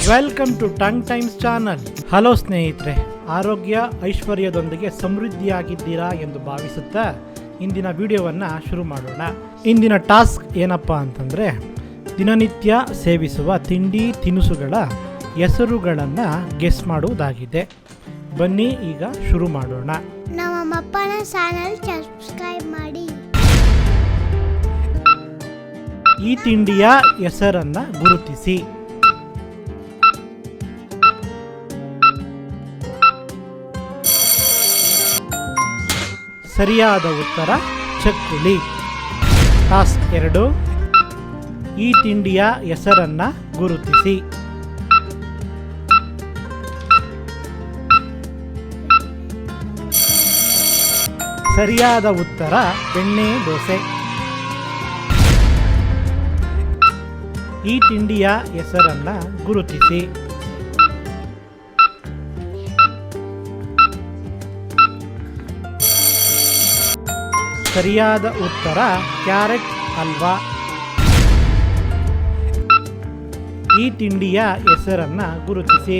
Welcome to tongue times channel. Hello ಸ್ನೇಹಿತರೆ, ಆರೋಗ್ಯ ಐಶ್ವರ್ಯದೊಂದಿಗೆ ಸಮೃದ್ಧಿಯಾಗಿದ್ದೀರಾ ಎಂದು ಭಾವಿಸುತ್ತಾ ಇಂದಿನ ವಿಡಿಯೋವನ್ನು ಶುರು ಮಾಡೋಣ. ಇಂದಿನ ಟಾಸ್ಕ್ ಏನಪ್ಪ ಅಂತಂದರೆ, ದಿನನಿತ್ಯ ಸೇವಿಸುವ ತಿಂಡಿ ತಿನಿಸುಗಳ ಹೆಸರುಗಳನ್ನು ಗೆಸ್ ಮಾಡುವುದಾಗಿದೆ. ಬನ್ನಿ ಈಗ ಶುರು ಮಾಡೋಣ. ನಮ್ಮಪ್ಪನ ಚಾನಲ್ ಸಬ್ಸ್ಕ್ರೈಬ್ ಮಾಡಿ. ಈ ತಿಂಡಿಯ ಹೆಸರನ್ನು ಗುರುತಿಸಿ. ಸರಿಯಾದ ಉತ್ತರ ಚಕ್ಕುಲಿ. ಟಾಸ್ಕ್ 2, ಈ ತಿಂಡಿಯ ಹೆಸರನ್ನು ಗುರುತಿಸಿ. ಸರಿಯಾದ ಉತ್ತರ ಬೆಣ್ಣೆ ದೋಸೆ. ಈ ತಿಂಡಿಯ ಹೆಸರನ್ನು ಗುರುತಿಸಿ. ಸರಿಯಾದ ಉತ್ತರ ಕ್ಯಾರೆಟ್ ಹಲ್ವಾ. ಈ ತಿಂಡಿಯ ಹೆಸರನ್ನು ಗುರುತಿಸಿ.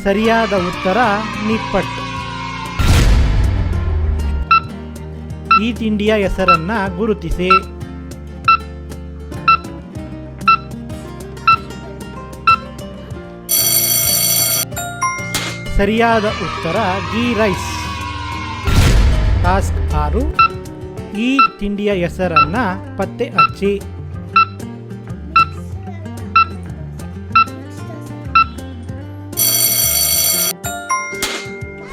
ಸರಿಯಾದ ಉತ್ತರ ನಿಪ್ಪಟ್ಟು. ಈ ತಿಂಡಿಯ ಹೆಸರನ್ನು ಗುರುತಿಸಿ. ಸರಿಯಾದ ಉತ್ತರ ಗೀ ರೈಸ್. ಟಾಸ್ಕ್ 6, ಈ ತಿಂಡಿಯ ಹೆಸರನ್ನು ಪತ್ತೆ ಹಚ್ಚಿ.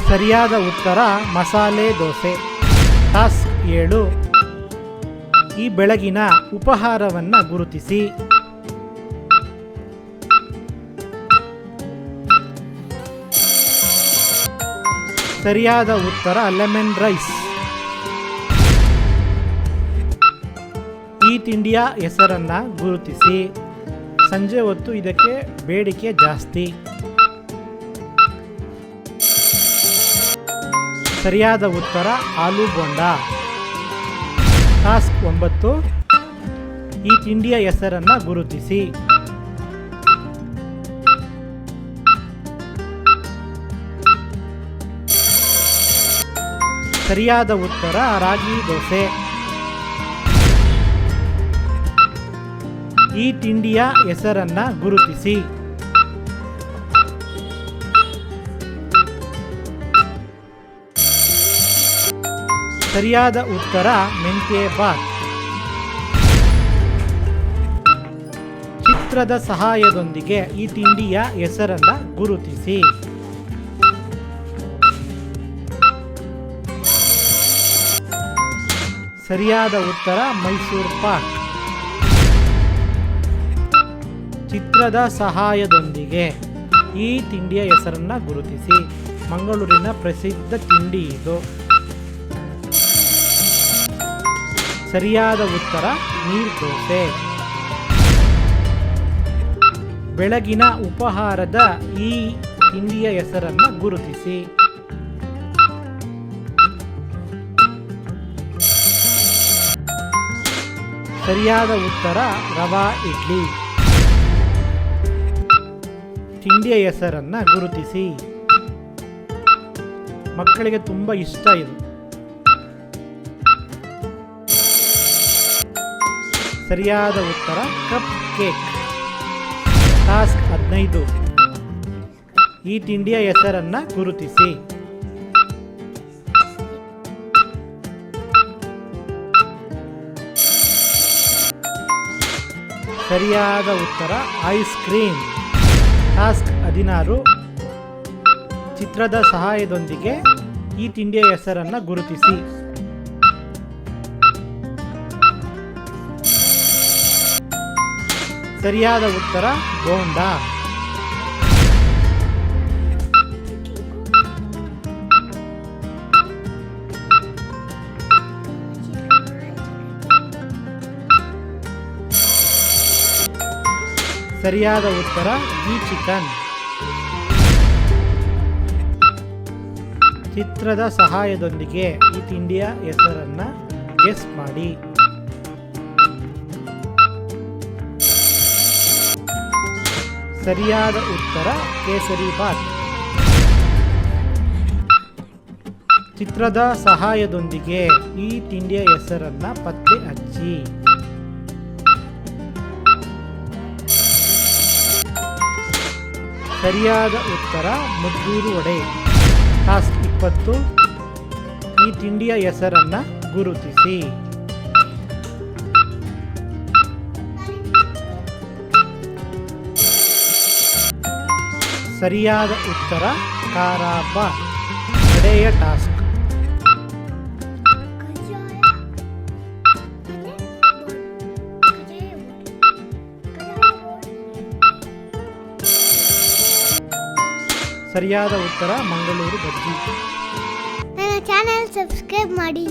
ಸರಿಯಾದ ಉತ್ತರ ಮಸಾಲೆ ದೋಸೆ. ಟಾಸ್ಕ್ 7, ಈ ಬೆಳಗಿನ ಉಪಹಾರವನ್ನು ಗುರುತಿಸಿ. ಸರಿಯಾದ ಉತ್ತರ ಲೆಮನ್ ರೈಸ್. ಈ ತಿಂಡಿಯ ಹೆಸರನ್ನು ಗುರುತಿಸಿ. ಸಂಜೆ ಹೊತ್ತು ಇದಕ್ಕೆ ಬೇಡಿಕೆ ಜಾಸ್ತಿ. ಸರಿಯಾದ ಉತ್ತರ ಆಲೂ ಬೋಂಡ. ಟಾಸ್ಕ್ 9, ಈ ತಿಂಡಿಯ ಹೆಸರನ್ನು ಗುರುತಿಸಿ. ಸರಿಯಾದ ಉತ್ತರ ರಾಗಿ ದೋಸೆ. ಈ ತಿಂಡಿಯ ಹೆಸರನ್ನು ಗುರುತಿಸಿ. ಸರಿಯಾದ ಉತ್ತರ ಮೆಂತ್ಯೆ ಬಾತ್. ಚಿತ್ರದ ಸಹಾಯದೊಂದಿಗೆ ಈ ತಿಂಡಿಯ ಹೆಸರನ್ನು ಗುರುತಿಸಿ. ಸರಿಯಾದ ಉತ್ತರ ಮೈಸೂರು ಪಾಕ್. ಚಿತ್ರದ ಸಹಾಯದೊಂದಿಗೆ ಈ ತಿಂಡಿಯ ಹೆಸರನ್ನು ಗುರುತಿಸಿ. ಮಂಗಳೂರಿನ ಪ್ರಸಿದ್ಧ ತಿಂಡಿ ಇದು. ಸರಿಯಾದ ಉತ್ತರ ನೀರು ದೋಸೆ. ಬೆಳಗಿನ ಉಪಹಾರದ ಈ ತಿಂಡಿಯ ಹೆಸರನ್ನು ಗುರುತಿಸಿ. ಸರಿಯಾದ ಉತ್ತರ ರವಾ ಇಡ್ಲಿ. ತಿಂಡಿಯ ಹೆಸರನ್ನು ಗುರುತಿಸಿ. ಮಕ್ಕಳಿಗೆ ತುಂಬ ಇಷ್ಟ ಇದು. ಸರಿಯಾದ ಉತ್ತರ ಕಪ್ ಕೇಕ್. ಟಾಸ್ಕ್ 15, ಈ ತಿಂಡಿಯ ಹೆಸರನ್ನು ಗುರುತಿಸಿ. ಸರಿಯಾದ ಉತ್ತರ ಐಸ್ ಕ್ರೀಮ್. ಟಾಸ್ಕ್ 16, ಚಿತ್ರದ ಸಹಾಯದೊಂದಿಗೆ ಈ ತಿಂಡಿಯ ಹೆಸರನ್ನು ಗುರುತಿಸಿ. ಸರಿಯಾದ ಉತ್ತರ ಬೋಂಡಾ. ಸರಿಯಾದ ಉತ್ತರ ಗೀ ಚಿಕನ್. ಚಿತ್ರದ ಸಹಾಯದೊಂದಿಗೆ ಈ ತಿಂಡಿಯ ಹೆಸರನ್ನು ಗೆಸ್ ಮಾಡಿ. ಸರಿಯಾದ ಉತ್ತರ ಕೇಸರಿ ಬಾತ್. ಚಿತ್ರದ ಸಹಾಯದೊಂದಿಗೆ ಈ ತಿಂಡಿಯ ಹೆಸರನ್ನ ಪತ್ತೆ ಹಚ್ಚಿ. ಸರಿಯಾದ ಉತ್ತರ ಮದ್ದೂರು ವಡೆ. ಟಾಸ್ಕ್ 20. ಈ ತಿಂಡಿಯ ಹೆಸರನ್ನ ಗುರುತಿಸಿ. ಸರಿಯಾದ ಉತ್ತರ ಖಾರಾಬಾತ್. ಕಡೆಯ ಟಾಸ್ಕ್. ಸರಿಯಾದ ಉತ್ತರ ಮಂಗಳೂರು ಬಜ್ಜಿ. ನನ್ನ ಚಾನೆಲ್ ಸಬ್ಸ್ಕ್ರೈಬ್ ಮಾಡಿ.